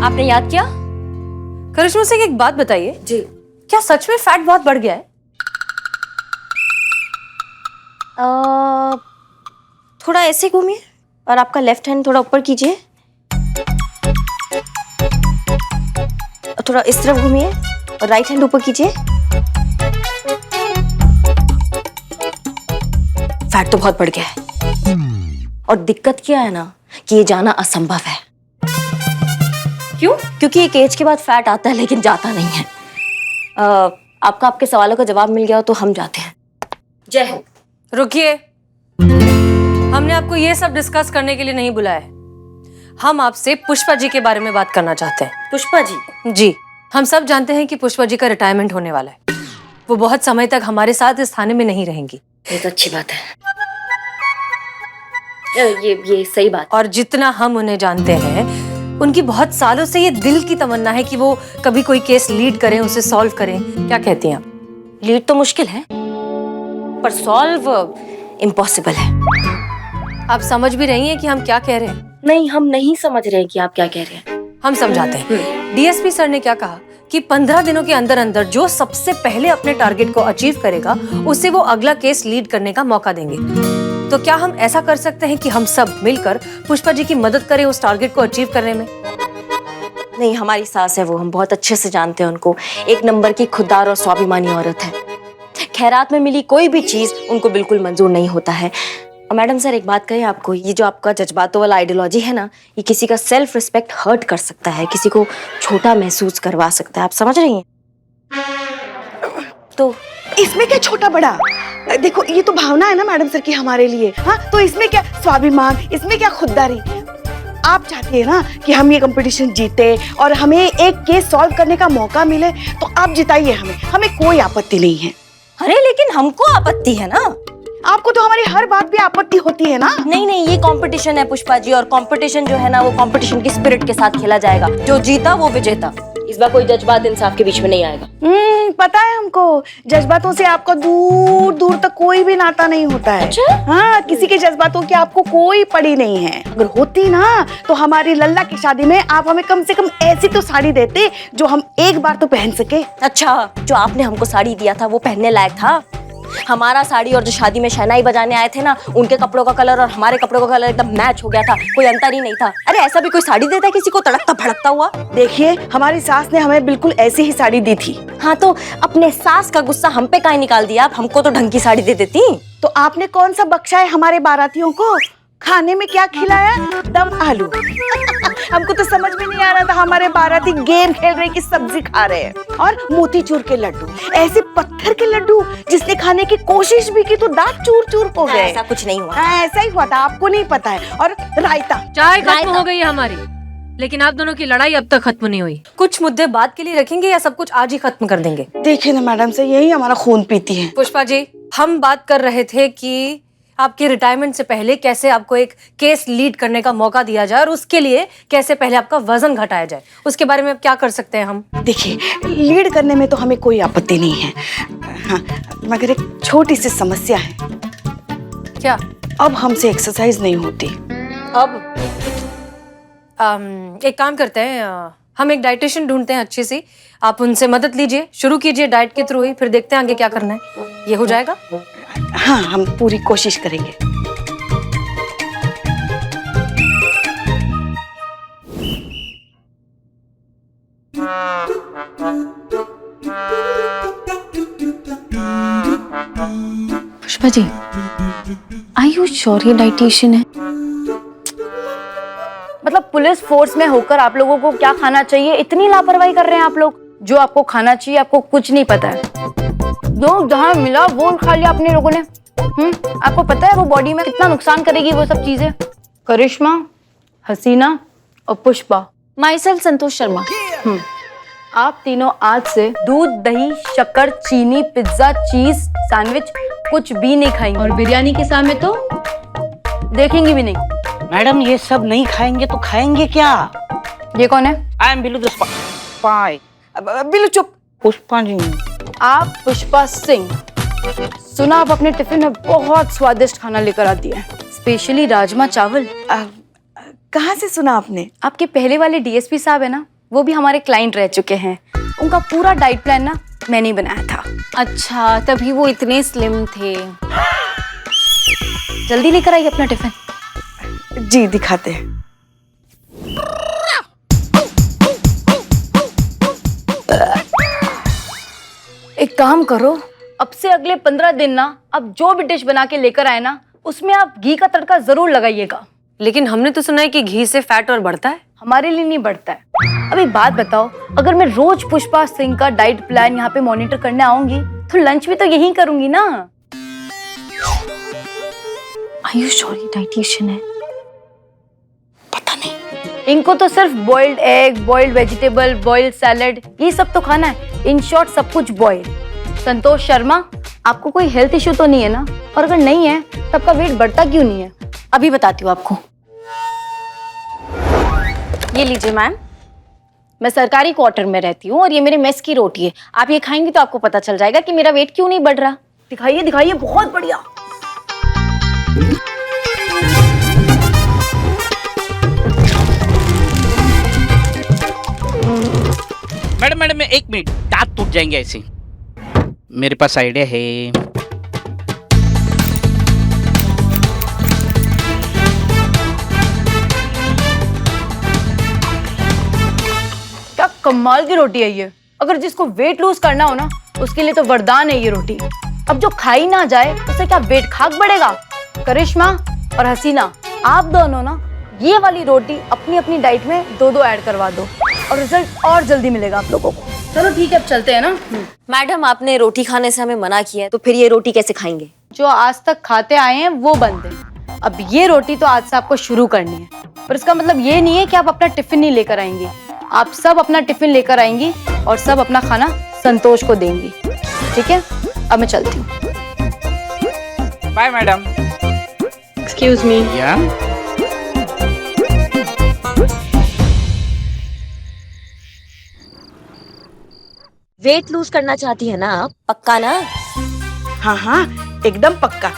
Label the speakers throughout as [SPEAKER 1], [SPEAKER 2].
[SPEAKER 1] आपने याद किया?
[SPEAKER 2] करिश्मा से एक बात बताइए
[SPEAKER 1] जी।
[SPEAKER 2] क्या सच में फैट बहुत बढ़ गया है?
[SPEAKER 1] थोड़ा ऐसे घूमिए और आपका लेफ्ट हैंड थोड़ा ऊपर कीजिए, थोड़ा इस तरफ घूमिए और राइट हैंड ऊपर कीजिए। फैट तो बहुत बढ़ गया है और दिक्कत क्या है ना कि ये जाना असंभव है।
[SPEAKER 2] क्यों?
[SPEAKER 1] क्योंकि एक एज के बाद फैट आता है लेकिन जाता नहीं है। आपका आपके सवालों का जवाब मिल गया हो तो हम जाते हैं। जय हो।
[SPEAKER 2] रुकिए, हमने आपको ये सब डिस्कस करने के लिए नहीं बुलाया है। हम आपसे पुष्पा जी के बारे में बात करना चाहते हैं।
[SPEAKER 1] पुष्पा जी?
[SPEAKER 2] जी, हम सब जानते हैं कि पुष्पा जी का रिटायरमेंट होने वाला है। वो बहुत समय तक हमारे साथ इस थाने में नहीं रहेंगी।
[SPEAKER 1] ये तो अच्छी बात है। ये सही बात।
[SPEAKER 2] और जितना हम उन्हें जानते हैं, उनकी बहुत सालों से ये दिल की तमन्ना है कि वो कभी कोई केस लीड करें, उसे सॉल्व करें। क्या कहती हैं आप?
[SPEAKER 1] लीड तो मुश्किल है पर सॉल्व इम्पॉसिबल है।
[SPEAKER 2] आप समझ भी रही हैं कि हम क्या कह रहे हैं?
[SPEAKER 1] नहीं, हम नहीं समझ रहे हैं कि आप क्या कह रहे हैं।
[SPEAKER 2] हम समझाते हैं। डीएसपी सर ने क्या कहा कि 15 दिनों के अंदर अंदर जो सबसे पहले अपने टारगेट को अचीव करेगा उसे वो अगला केस लीड करने का मौका देंगे। तो क्या हम ऐसा कर सकते हैं कि हम सब मिलकर पुष्पा जी की मदद करें उस टारगेट को अचीव करने में?
[SPEAKER 1] नहीं, हमारी सास है वो, हम बहुत अच्छे से जानते हैं उनको। एक नंबर की खुददार और स्वाभिमानी औरत है। खैरात में मिली कोई भी चीज उनको बिल्कुल मंजूर नहीं होता है। और मैडम सर एक बात कहें आपको, ये जो आपका जज्बातों वाला आइडियोलॉजी है ना, ये किसी का सेल्फ रिस्पेक्ट हर्ट कर सकता है, किसी को छोटा महसूस करवा सकता है। आप समझ रही हैं?
[SPEAKER 3] तो इसमें क्या छोटा बड़ा? देखो ये तो भावना है ना मैडम सर की हमारे लिए। हाँ, तो इसमें क्या स्वाभिमान, इसमें क्या खुददारी? आप चाहती है ना कि हम ये कंपटीशन जीते और हमें एक केस सॉल्व करने का मौका मिले, तो आप जिताइए हमें कोई आपत्ति नहीं है।
[SPEAKER 1] अरे लेकिन हमको आपत्ति है ना।
[SPEAKER 3] आपको तो हमारी हर बात पे आपत्ति होती है ना।
[SPEAKER 1] नहीं नहीं, ये कंपटीशन है पुष्पा जी, और कंपटीशन जो है ना वो कंपटीशन की स्पिरिट के साथ खेला जाएगा। जो जीता वो विजेता। इस बार कोई जज्बात इंसाफ के बीच में नहीं आएगा।
[SPEAKER 3] पता है हमको, जज्बातों से आपका दूर दूर तक कोई भी नाता नहीं होता है।
[SPEAKER 1] अच्छा?
[SPEAKER 3] हाँ, किसी के जज्बातों की आपको कोई पड़ी नहीं है। अगर होती ना तो हमारी लल्ला की शादी में आप हमें कम से कम ऐसी तो साड़ी देते जो हम एक बार तो पहन सके।
[SPEAKER 1] अच्छा, जो आपने हमको साड़ी दिया था वो पहनने लायक था? हमारा साड़ी और जो शादी में शहनाई बजाने आए थे ना, उनके कपड़ों का कलर और हमारे कपड़ों का कलर एकदम मैच हो गया था, कोई अंतर ही नहीं था। अरे ऐसा भी कोई साड़ी देता है किसी को तड़कता भड़कता हुआ?
[SPEAKER 3] देखिए, हमारी सास ने हमें बिल्कुल ऐसी ही साड़ी दी थी।
[SPEAKER 1] हाँ, तो अपने सास का गुस्सा हम पे काहे निकाल दिया? आप हमको तो ढंग की साड़ी दे देती।
[SPEAKER 3] तो आपने कौन सा बख्शा है हमारे बारातियों को? खाने में क्या खिलाया? दम आलू। हमको तो समझ में नहीं आ रहा था हमारे बाराती गेम खेल रहे कि सब्जी खा रहे हैं। और मोतीचूर के लड्डू, ऐसे पत्थर के लड्डू जिसने खाने की कोशिश भी की तो दांत चूर चूर हो गए।
[SPEAKER 1] ऐसा कुछ नहीं हुआ।
[SPEAKER 3] हाँ, ऐसा ही हुआ था, आपको नहीं पता है। और रायता।
[SPEAKER 2] चाय खत्म हो गई है हमारी, लेकिन आप दोनों की लड़ाई अब तक खत्म नहीं हुई। कुछ मुद्दे बात के लिए रखेंगे या सब कुछ आज ही खत्म कर देंगे?
[SPEAKER 3] देखिए ना मैडम से, यही हमारा खून पीती है।
[SPEAKER 2] पुष्पा जी, हम बात कर रहे थे कि आपके रिटायरमेंट से पहले कैसे आपको एक केस लीड करने का मौका दिया जाए और उसके लिए कैसे पहले आपका वजन घटाया जाए, उसके बारे में अब क्या कर सकते हैं हम?
[SPEAKER 3] देखिए, लीड करने में तो हमें कोई आपत्ति नहीं है। हाँ, मगर एक छोटी सी समस्या है।
[SPEAKER 2] क्या?
[SPEAKER 3] अब हमसे एक्सरसाइज नहीं होती।
[SPEAKER 2] अब एक काम करते हैं, हम एक डाइटिशियन ढूंढते हैं अच्छी सी, आप उनसे मदद लीजिए, शुरू कीजिए डाइट के थ्रू ही, फिर देखते हैं आगे क्या करना है। ये हो जाएगा?
[SPEAKER 3] हाँ, हम पूरी कोशिश करेंगे।
[SPEAKER 4] Pushpa ji, are you sure ये डाइटिशियन है?
[SPEAKER 5] मतलब पुलिस फोर्स में होकर आप लोगों को क्या खाना चाहिए इतनी लापरवाही कर रहे हैं आप लोग। जो आपको खाना चाहिए आपको कुछ नहीं पता है। जो जहाँ मिला वो खा लिया अपने लोगों ने। आपको पता है वो बॉडी में कितना नुकसान करेगी वो सब चीजें। करिश्मा, हसीना और पुष्पा,
[SPEAKER 4] माई सेल्फ संतोष शर्मा।
[SPEAKER 5] आप तीनों आज से दूध, दही, शक्कर, चीनी, पिज्जा, चीज, सैंडविच कुछ भी नहीं खाएंगे।
[SPEAKER 4] और बिरयानी के सामने तो
[SPEAKER 5] देखेंगे भी नहीं।
[SPEAKER 6] मैडम, ये सब नहीं खाएंगे तो खाएंगे क्या?
[SPEAKER 5] ये कौन है?
[SPEAKER 6] I am Billu the spy.
[SPEAKER 3] Billu चुप।
[SPEAKER 6] पुष्पा जी।
[SPEAKER 5] आप पुष्पा सिंह। सुना आप अपने टिफिन में बहुत स्वादिष्ट खाना लेकर आती है, स्पेशली राजमा चावल।
[SPEAKER 3] कहाँ से सुना आपने?
[SPEAKER 5] आपके पहले वाले डीएसपी साहब है ना, वो भी हमारे क्लाइंट रह चुके हैं। उनका पूरा डाइट प्लान ना मैंने ही बनाया था।
[SPEAKER 4] अच्छा, तभी वो इतने स्लिम थे।
[SPEAKER 5] जल्दी लेकर आइए अपना टिफिन।
[SPEAKER 3] जी दिखाते हैं।
[SPEAKER 5] एक काम करो, अब से अगले 15 दिन ना अब जो भी डिश बना के लेकर आए ना उसमें आप घी का तड़का जरूर लगाइएगा।
[SPEAKER 2] लेकिन हमने तो सुना है कि घी से फैट और बढ़ता है।
[SPEAKER 5] हमारे लिए नहीं बढ़ता है। अब एक बात बताओ, अगर मैं रोज पुष्पा सिंह का डाइट प्लान यहाँ पे मॉनिटर करने आऊंगी तो लंच भी तो यही करूंगी ना।
[SPEAKER 4] Are you sure ये डाइटिशियन है?
[SPEAKER 5] इनको तो सिर्फ boiled egg, boiled vegetable, boiled salad ये सब तो खाना है। इन शॉर्ट सब कुछ बॉइल्ड। संतोष शर्मा, आपको कोई हेल्थ इश्यू तो नहीं है ना? और अगर नहीं है तो आपका वेट बढ़ता क्यों नहीं है? अभी बताती हूँ आपको।
[SPEAKER 4] ये लीजिए मैम, मैं सरकारी क्वार्टर में रहती हूँ और ये मेरे मेस की रोटी है। आप ये खाएंगी तो आपको पता चल जाएगा कि मेरा वेट क्यों नहीं बढ़ रहा।
[SPEAKER 5] दिखाइए दिखाइए, बहुत बढ़िया।
[SPEAKER 7] मैडम एक मिनट, दांत टूट जाएंगे ऐसे। मेरे पास आइडिया है।
[SPEAKER 5] क्या कमाल की रोटी है ये। अगर जिसको वेट लूज करना हो ना उसके लिए तो वरदान है ये रोटी। अब जो खाई ना जाए उसे क्या वेट खाक बढ़ेगा? करिश्मा और हसीना, आप दोनों ना ये वाली रोटी अपनी अपनी डाइट में 2-2 ऐड करवा दो और रिजल्ट और जल्दी मिलेगा आप लोगों को। चलो ठीक है, अब चलते हैं ना।
[SPEAKER 1] मैडम, आपने रोटी खाने से हमें मना किया है, तो फिर ये रोटी कैसे खाएंगे?
[SPEAKER 5] जो आज तक खाते आए हैं वो बंद है। अब ये रोटी तो आज से आपको शुरू करनी है, पर इसका मतलब ये नहीं है कि आप अपना टिफिन नहीं लेकर आएंगे। आप सब अपना टिफिन लेकर आएंगी और सब अपना खाना संतोष को देंगी, ठीक है? अब मैं चलती हूँ।
[SPEAKER 7] Bye madam.
[SPEAKER 1] Excuse me.
[SPEAKER 7] या
[SPEAKER 1] वेट लूज करना चाहती है ना आप? पक्का ना?
[SPEAKER 3] हाँ हाँ एकदम पक्का।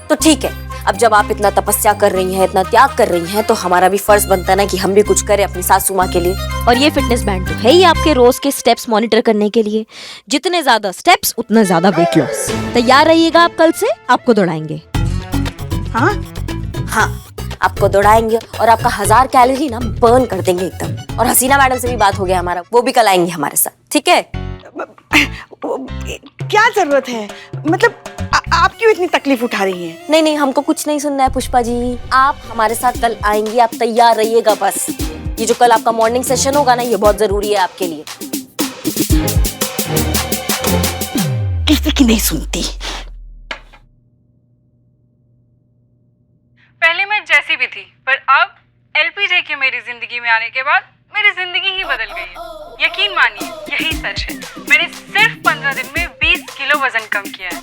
[SPEAKER 1] तो ठीक है, अब जब आप इतना तपस्या कर रही हैं, इतना त्याग कर रही हैं, तो हमारा भी फर्ज बनता है ना कि हम भी कुछ करें अपनी सासू माँ के लिए।
[SPEAKER 8] और ये फिटनेस बैंड तो है ही आपके रोज के स्टेप्स मॉनिटर करने के लिए। जितने ज्यादा स्टेप्स उतना ज्यादा वेट लॉस। तैयार रहिएगा, आप कल से आपको दौड़ाएंगे।
[SPEAKER 3] हाँ
[SPEAKER 1] हाँ, आपको दौड़ाएंगे और आपका 1000 कैलोरी ना बर्न कर देंगे एकदम। और हसीना मैडम से भी बात हो गया हमारा, वो भी कल आएंगे हमारे साथ, ठीक है?
[SPEAKER 3] क्या जरूरत है? मतलब आप क्यों इतनी तकलीफ उठा रही हैं?
[SPEAKER 1] नहीं नहीं, हमको कुछ नहीं सुनना है पुष्पा जी। आप हमारे साथ कल आएंगी, आप तैयार रहिएगा बस। ये जो कल आपका मॉर्निंग सेशन होगा ना, ये बहुत जरूरी है आपके लिए।
[SPEAKER 3] किसी की नहीं सुनती।
[SPEAKER 9] पहले मैं जैसी भी थी, पर अब एलपीजे के मेरी जिंदगी में आने के बाद मेरी जिंदगी ही बदल गई है। यकीन मानिए, यही सच है। मैंने सिर्फ 15 दिन में 20 किलो वजन कम किया है।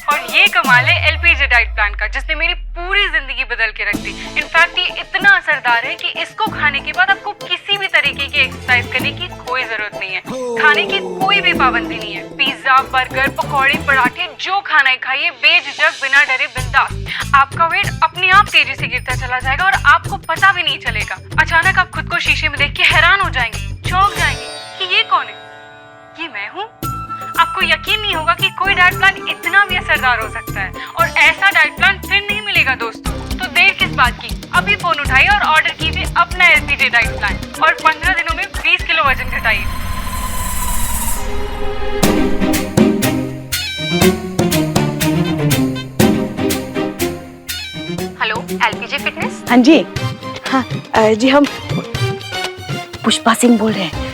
[SPEAKER 9] और ये कमाल है एलपीजे डाइट प्लान का, जिसने मेरी पूरी जिंदगी बदल के रख दी। इनफैक्ट ये इतना असरदार है कि इसको खाने के बाद आपको किसी भी तरीके की एक्सरसाइज करने की कोई जरूरत नहीं है। खाने की कोई भी पाबंदी नहीं है। पिज्जा, बर्गर, पकौड़े, पराठे, जो खाना है खाइए, बेझिझक, बिना डरे, बिंदास। आपका वेट अपने आप तेजी से गिरता चला जाएगा और आपको पता भी नहीं चलेगा। अचानक आप खुद को शीशे में देख के हैरान हो जाएंगे, चौंक जाएंगे कि ये कौन है? ये मैं हूँ। आपको यकीन नहीं होगा कि कोई डाइट प्लान इतना भी असरदार हो सकता है। और ऐसा डाइट प्लान फिर नहीं मिलेगा दोस्तों। तो देर किस बात की? अभी फोन उठाइए और ऑर्डर कीजिए अपना एलपीजे डाइट प्लान और 15 दिनों में 20 किलो वजन घटाइए।
[SPEAKER 5] Hello, LPG fitness.
[SPEAKER 3] हाँ जी, हाँ जी, हम पुष्पा सिंह बोल रहे हैं।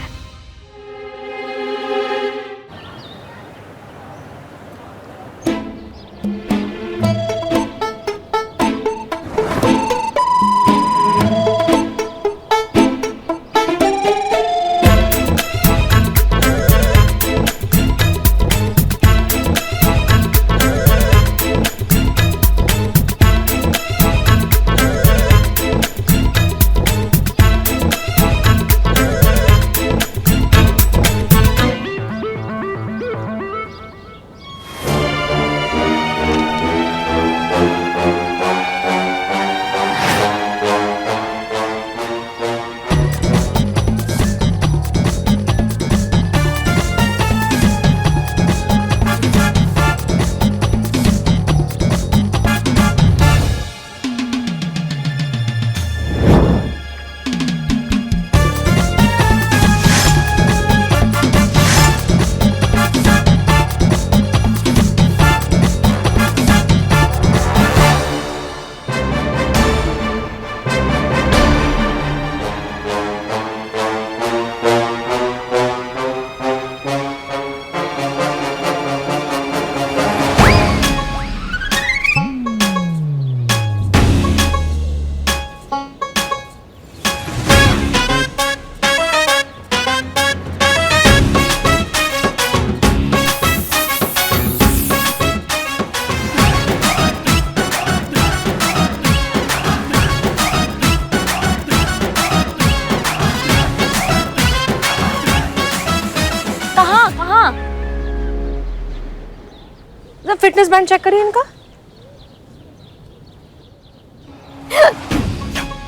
[SPEAKER 2] तो फिटनेस बैंड चेक करिए इनका।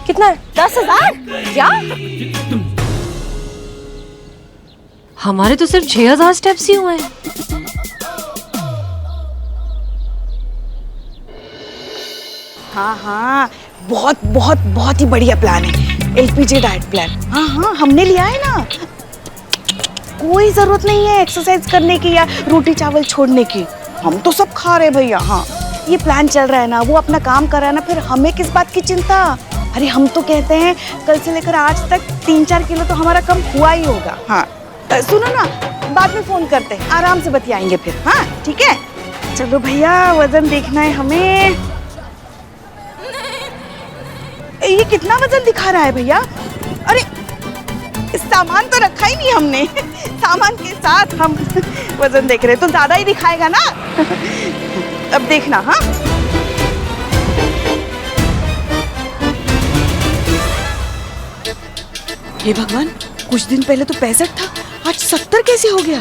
[SPEAKER 2] कितना है?
[SPEAKER 1] 10,000? क्या?
[SPEAKER 2] हमारे तो सिर्फ 6,000 स्टेप्स ही हुए हैं।
[SPEAKER 3] हाँ हाँ, बहुत बहुत बहुत ही बढ़िया प्लान है, एलपीजे डाइट प्लान। हाँ हाँ, हमने लिया है ना। कोई जरूरत नहीं है एक्सरसाइज करने की या रोटी चावल छोड़ने की, हम तो सब खा रहे भैया। हाँ, ये प्लान चल रहा है ना, वो अपना काम कर रहा है ना, फिर हमें किस बात की चिंता। अरे हम तो कहते हैं कल से लेकर आज तक 3-4 किलो तो हमारा कम हुआ ही होगा। हाँ सुनो ना, बाद में फोन करते हैं, आराम से बतियाएंगे फिर। हाँ ठीक है, चलो भैया वजन देखना है हमें। ये कितना वजन दिखा रहा है भैया? अरे सामान तो रखा ही नहीं हमने, सामान के साथ हम वजन देख रहे, तो ज्यादा ही दिखाएगा ना। अब देखना। हाँ हे भगवान, कुछ दिन पहले तो 65 था, आज 70 कैसे हो गया?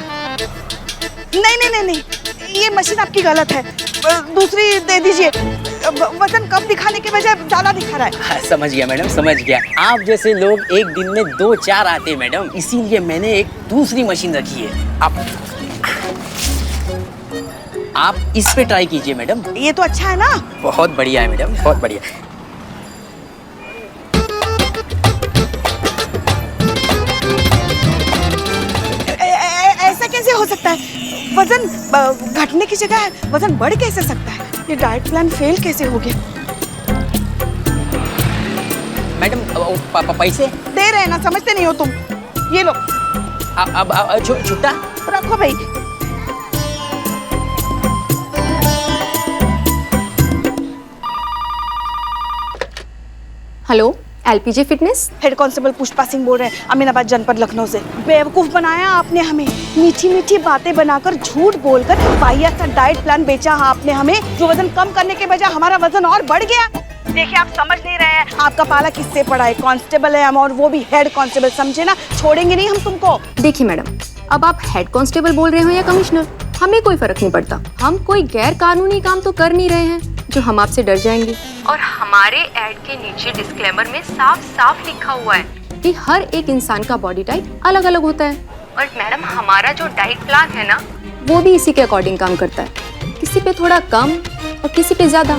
[SPEAKER 3] नहीं नहीं नहीं नहीं, ये मशीन आपकी गलत है, दूसरी दे दीजिए। वजन कम दिखाने के बजाय ज्यादा दिखा रहा है।
[SPEAKER 10] हाँ, समझ गया मैडम, समझ गया। आप जैसे लोग एक दिन में 2-4 आते हैं मैडम, इसीलिए मैंने एक दूसरी मशीन रखी है। आप इस पे ट्राई कीजिए मैडम।
[SPEAKER 3] ये तो अच्छा है ना?
[SPEAKER 10] बहुत बढ़िया है मैडम, बहुत बढ़िया।
[SPEAKER 3] ऐसा कैसे हो सकता है? वजन घटने की जगह वजन बढ़ कैसे सकता है? ये डाइट प्लान फेल कैसे हो गया?
[SPEAKER 10] मैडम पैसे
[SPEAKER 3] दे रहे हैं ना, समझते नहीं हो तुम। ये लो।
[SPEAKER 10] अब छुट्टा
[SPEAKER 3] रखो भाई।
[SPEAKER 4] Hello, LPG fitness.
[SPEAKER 3] Head constable Pushpa Singh बोल रहे हैं, अमीनाबाद जनपद लखनऊ से। बेवकूफ बनाया आपने हमें, मीठी मीठी बातें बनाकर झूठ बोलकर वाहियात सा डाइट प्लान बेचा आपने हमें, जो वजन कम करने के बजाय हमारा वजन और बढ़ गया। देखिए आप समझ नहीं रहे हैं, आपका पाला किससे पड़ा है? कांस्टेबल है हम, और वो भी हेड कांस्टेबल, समझे ना? छोड़ेंगे नहीं हम तुमको।
[SPEAKER 4] देखिए मैडम, अब आप हेड कांस्टेबल बोल रहे हो या कमिश्नर, हमें कोई फर्क नहीं पड़ता। हम कोई गैर कानूनी काम तो कर नहीं रहे हैं जो हम आपसे डर जाएंगे। और हमारे ऐड के नीचे डिस्क्लेमर में साफ साफ लिखा हुआ है कि हर एक इंसान का बॉडी टाइप अलग अलग होता है, और मैडम हमारा जो डाइट प्लान है ना, वो भी इसी के अकॉर्डिंग काम करता है, किसी पे थोड़ा कम और किसी पे ज्यादा।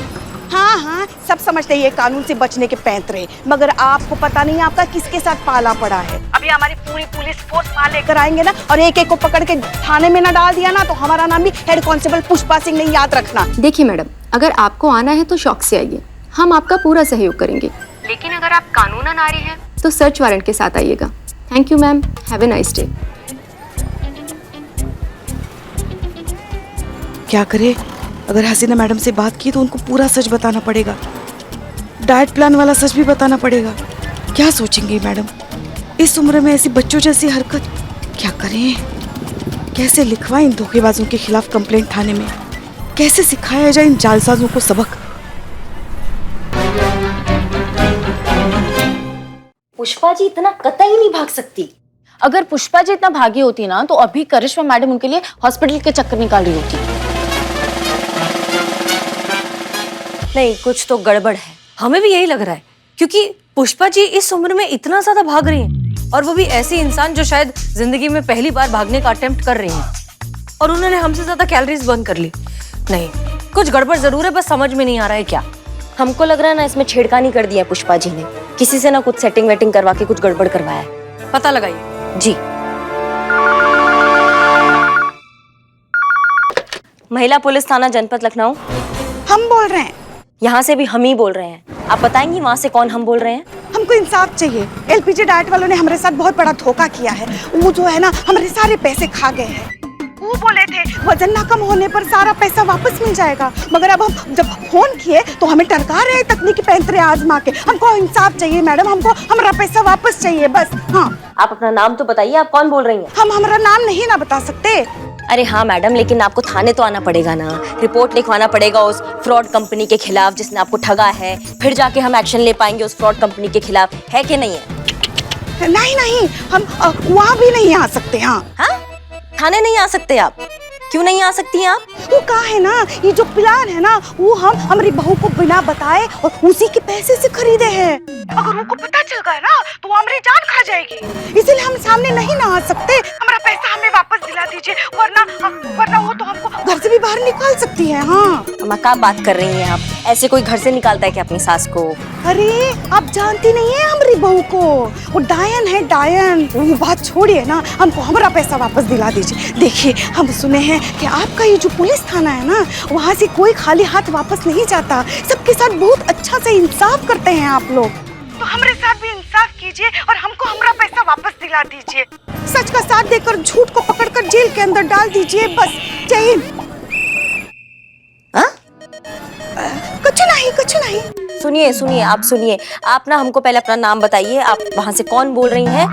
[SPEAKER 3] हाँ हाँ, सब समझते हैं कानून से बचने के पैंतरे, मगर आपको पता नहीं आपका किसके साथ पाला पड़ा है। अभी हमारी पूरी पुलिस फोर्स वहाँ लेकर आएंगे ना, और एक एक को पकड़ के थाने में ना डाल दिया ना, तो हमारा नाम भी हेड कांस्टेबल पुष्पा सिंह नहीं, याद रखना।
[SPEAKER 4] देखिए मैडम, अगर आपको आना है तो शौक से आइए, हम आपका पूरा सहयोग करेंगे। लेकिन अगर आप कानूनन आ रहे हैं तो सर्च वारंट के साथ आइएगा। Thank you ma'am, have a nice day.
[SPEAKER 3] क्या करे? अगर हसीना मैडम से बात की तो उनको पूरा सच बताना पड़ेगा, डाइट प्लान वाला सच भी बताना पड़ेगा। क्या सोचेंगी मैडम? इस उम्र में ऐसी बच्चों जैसी हरकत। क्या करें? कैसे लिखवाएं इन धोखेबाजों के खिलाफ कंप्लेंट थाने में? कैसे सिखाया जाए इन जालसाजों को सबक?
[SPEAKER 1] पुष्पा जी इतना कतई नहीं भाग सकती।
[SPEAKER 4] अगर पुष्पा जी इतना भागी होती ना, तो अभी करिश्मा मैडम उनके लिए हॉस्पिटल के चक्कर निकाल रही होती।
[SPEAKER 2] नहीं, कुछ तो गड़बड़ है। हमें भी यही लग रहा है, क्योंकि पुष्पा जी इस उम्र में इतना ज्यादा भाग रही हैं, और वो भी ऐसी इंसान जो शायद जिंदगी में पहली बार भागने का अटेम्प्ट कर रही हैं, और उन्होंने हमसे ज्यादा कैलोरीज बर्न कर ली। नहीं, कुछ गड़बड़ जरूर है, बस समझ में नहीं आ रहा है क्या।
[SPEAKER 1] हमको लग रहा है ना, इसमें छेड़खानी कर दिया पुष्पा जी ने, किसी से ना कुछ सेटिंग वेटिंग करवा के कुछ गड़बड़ करवाया है।
[SPEAKER 2] पता लगाइए
[SPEAKER 1] जी। महिला पुलिस थाना जनपद लखनऊ।
[SPEAKER 3] हम बोल रहे हैं।
[SPEAKER 1] यहाँ से भी हम ही बोल रहे हैं। आप बताएंगी वहाँ से कौन हम बोल रहे हैं?
[SPEAKER 3] हमको इंसाफ चाहिए। एलपीजे डाइट वालों ने हमारे साथ बहुत बड़ा धोखा किया है। वो जो है ना, हमारे सारे पैसे खा गए हैं। वो बोले थे वजन ना कम होने पर सारा पैसा वापस मिल जाएगा, मगर अब हम जब फोन किए तो हमें टरका रहे हैं तकनीकी पैंतरे आजमा के। हमको इंसाफ चाहिए मैडम, हमको हमारा पैसा वापस चाहिए बस। हाँ,
[SPEAKER 1] आप अपना नाम तो बताइए, आप कौन बोल रही हैं?
[SPEAKER 3] हम हमारा नाम नहीं ना बता सकते।
[SPEAKER 1] अरे हाँ मैडम, लेकिन आपको थाने तो आना पड़ेगा ना, रिपोर्ट लिखवाना पड़ेगा उस फ्रॉड कंपनी के खिलाफ जिसने आपको ठगा है, फिर जाके हम एक्शन ले पाएंगे उस फ्रॉड कंपनी के खिलाफ, है कि नहीं है?
[SPEAKER 3] नहीं नहीं, हम वहाँ भी नहीं आ सकते। हाँ
[SPEAKER 1] हाँ, थाने नहीं आ सकते आप? क्यों नहीं आ सकती हैं आप?
[SPEAKER 3] वो कहा है ना, ये जो प्लान है ना वो हम हमारी बहू को बिना बताए और उसी के पैसे से खरीदे हैं। अगर उनको पता चल गया ना तो वो हमारी जान खा जाएगी, इसलिए हम सामने नहीं ना आ सकते। हमारा पैसा हमें वापस दिला दीजिए, वरना वो तो हमको घर से भी बाहर निकाल सकती है। हाँ
[SPEAKER 1] अम्मा क्या बात कर रही हैं आप? ऐसे कोई घर से निकालता है क्या अपनी सास को?
[SPEAKER 3] अरे आप जानती नहीं है हमारी बहू को, वो डायन है डायन। वो बात छोड़िए ना, हमको हमारा पैसा वापस दिला दीजिए। देखिए हम सुने हैं कि आपका ये जो पुलिस थाना है ना, वहाँ से कोई खाली हाथ वापस नहीं जाता, सबके साथ बहुत अच्छा से इंसाफ करते हैं आप लोग। तो हमारे साथ भी इंसाफ कीजिए और हमको हमारा पैसा वापस दिला दीजिए। सच का साथ देकर झूठ को पकड़कर जेल के अंदर डाल दीजिए, बस। जय हिंद। कुछ नहीं।
[SPEAKER 1] सुनिए आप सुनिए, आप ना हमको पहले अपना नाम बताइए, आप वहाँ से कौन बोल रही हैं,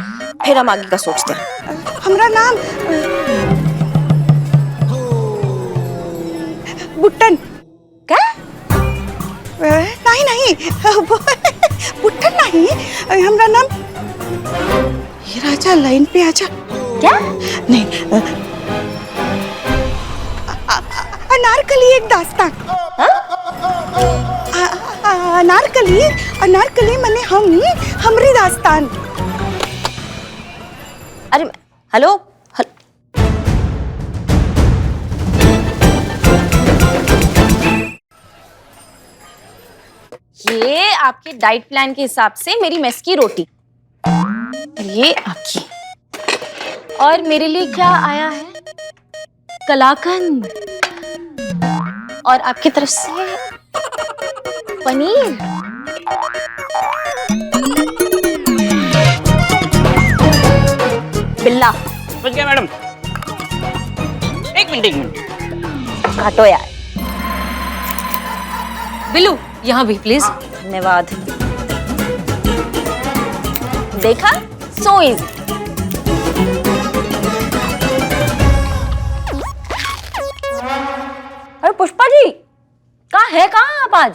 [SPEAKER 1] फिर हम आगे का सोचते हैं।
[SPEAKER 3] हमारा नाम बुट्टन।
[SPEAKER 1] क्या?
[SPEAKER 3] नहीं बुट्टन नहीं, हमारा नाम। ये राजा लाइन पे आजा।
[SPEAKER 1] क्या?
[SPEAKER 3] नहीं, अनारकली एक दास्तान। अनारकली मने हमरी दास्तान।
[SPEAKER 1] अरे हेलो,
[SPEAKER 5] ये आपके डाइट प्लान के हिसाब से मेरी मेस की रोटी, ये आपकी, और मेरे लिए क्या आया है? कलाकंद, और आपकी तरफ से पनीर।
[SPEAKER 1] बिल्ला
[SPEAKER 7] बच गया मैडम। एक मिनट
[SPEAKER 1] काटो यार।
[SPEAKER 2] बिल्लू यहाँ भी प्लीज।
[SPEAKER 1] धन्यवाद। देखा, सो इजी। अरे पुष्पा जी, कहाँ आप आज?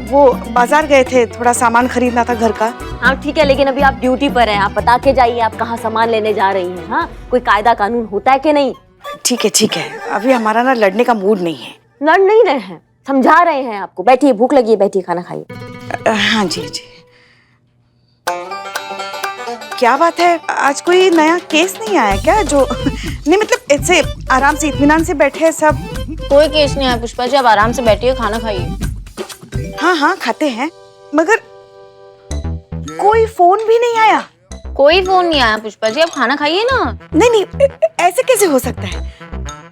[SPEAKER 3] वो बाजार गए थे, थोड़ा सामान खरीदना था घर का।
[SPEAKER 1] हाँ ठीक है, लेकिन अभी आप ड्यूटी पर हैं, आप बता के जाइए आप कहाँ सामान लेने जा रही हैं। हाँ, कोई कायदा कानून होता है कि नहीं?
[SPEAKER 3] ठीक है, अभी हमारा ना लड़ने का मूड नहीं है।
[SPEAKER 1] लड़ नहीं रहे हैं, समझा रहे हैं आपको। बैठिए, भूख लगी है, बैठिए खाना खाइए।
[SPEAKER 3] हाँ जी। क्या बात है, आज कोई नया केस नहीं आया क्या? जो नहीं मतलब ऐसे आराम से इत्मीनान से बैठे हैं सब।
[SPEAKER 5] कोई केस नहीं आया पुष्पा जी, आप आराम से बैठिए, खाना खाइए।
[SPEAKER 3] हाँ खाते हैं, मगर कोई फोन भी नहीं आया।
[SPEAKER 5] कोई फोन नहीं आया पुष्पा जी, आप खाना खाइए ना।
[SPEAKER 3] नहीं, ऐसे कैसे हो सकता है?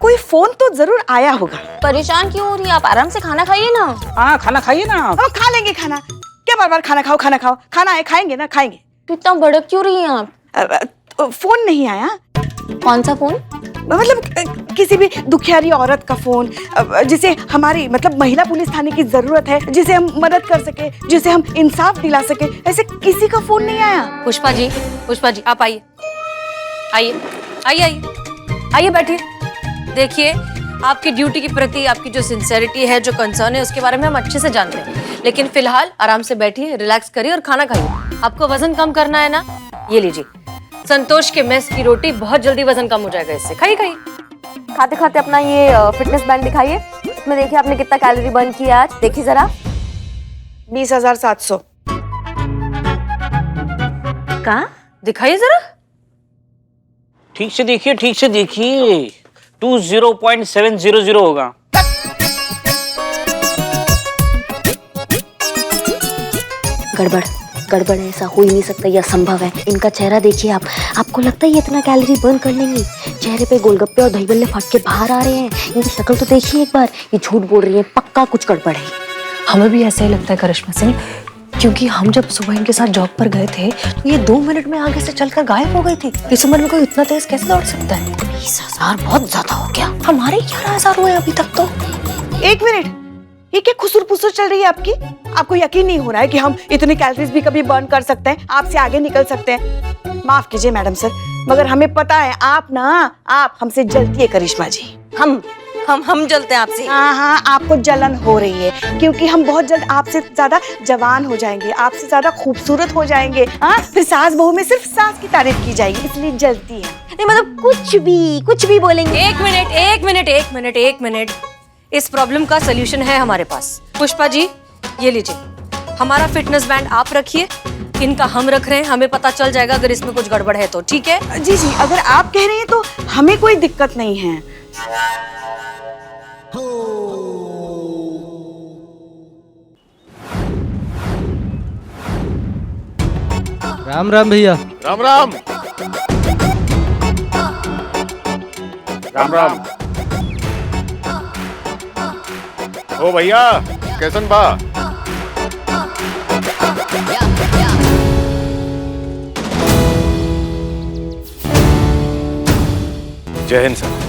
[SPEAKER 3] कोई फोन तो जरूर आया होगा।
[SPEAKER 5] परेशान क्यों हो रही है? आप आराम से खाना खाइए ना।
[SPEAKER 7] हाँ खाना खाइए ना।
[SPEAKER 3] हम खा लेंगे खाना, क्या बार बार खाना खाओ। खाना है, खाएंगे ना, खाएंगे।
[SPEAKER 5] तो इतना भड़क क्यों रही हैं आप?
[SPEAKER 3] फोन नहीं आया।
[SPEAKER 5] कौन सा फोन?
[SPEAKER 3] मतलब किसी भी दुखियारी औरत का फोन, जिसे हमारी मतलब महिला पुलिस थाने की जरूरत है, जिसे हम मदद कर सके, जिसे हम इंसाफ दिला सके, ऐसे किसी का फोन नहीं आया।
[SPEAKER 2] पुष्पा जी आप आइए बैठिए। देखिए, आपकी ड्यूटी के प्रति आपकी जो सिंसेरिटी है, जो कंसर्न है, उसके बारे में हम अच्छे से जानते हैं, लेकिन फिलहाल आराम से बैठिए, रिलैक्स करिए और खाना खाइए। आपको वजन कम करना है ना, ये लीजिए संतोष के मेस की रोटी, बहुत जल्दी वजन कम हो जाएगा इससे। खाइए।
[SPEAKER 1] खाते खाते अपना ये फिटनेस बैंड दिखाइए, इसमें देखिए आपने कितना कैलोरी बर्न किया आज। देखिए जरा,
[SPEAKER 3] 20,700।
[SPEAKER 1] कहाँ?
[SPEAKER 2] दिखाइए जरा।
[SPEAKER 7] ठीक से देखिए 20.700 होगा।
[SPEAKER 1] गड़बड़ है, ऐसा हो ही नहीं सकता, यह असंभव है। इनका चेहरा देखिए आप, आपको लगता है ये इतना कैलोरी बर्न कर लेंगी? चेहरे पे गोलगप्पे और दही बल्ले फट के बाहर आ रहे हैं। इनकी शक्ल तो देखिए एक बार, ये झूठ बोल रही है, पक्का कुछ गड़बड़ है।
[SPEAKER 2] हमें भी ऐसा ही लगता है करिश्मा सिंह, क्योंकि हम जब सुबह इनके साथ जॉब पर गए थे तो ये 2 मिनट में आगे से चलकर गायब हो गई थी। इस उम्र में कोई इतना तेज कैसे दौड़ सकता है?
[SPEAKER 1] 20,000 बहुत ज्यादा हो गया।
[SPEAKER 2] हमारे 11,000 हुए अभी तक तो।
[SPEAKER 3] 1 मिनट, ये क्या खुसुर-पुसुर चल रही है आपकी? आपको यकीन नहीं हो रहा है कि हम इतनी कैलोरीज भी कभी बर्न कर सकते हैं, आपसे आगे निकल सकते हैं? माफ कीजिए मैडम सर, मगर हमें पता है आप हमसे जलती है करिश्मा जी।
[SPEAKER 1] हम जलते हैं आपसे।
[SPEAKER 3] हाँ, आपको जलन हो रही है, क्योंकि हम बहुत जल्द आपसे ज्यादा जवान हो जाएंगे, आपसे ज्यादा खूबसूरत हो जाएंगे। हाँ, फिर सास बहू में सिर्फ सास की तारीफ की जाएगी, इसलिए जलती है।
[SPEAKER 1] नहीं मतलब कुछ भी बोलेंगे।
[SPEAKER 2] एक मिनट। इस प्रॉब्लम का सलूशन है हमारे पास। पुष्पा जी, ये लीजिए, हमारा फिटनेस बैंड आप रखिए, इनका हम रख रहे हैं। हमें पता चल जाएगा अगर इसमें कुछ गड़बड़ है तो, ठीक है?
[SPEAKER 3] जी जी, अगर आप कह रहे हैं तो हमें कोई दिक्कत नहीं है।
[SPEAKER 11] राम राम भैया।
[SPEAKER 12] राम राम। राम राम। ओ भैया, कैसन बा? जय हिंद सर।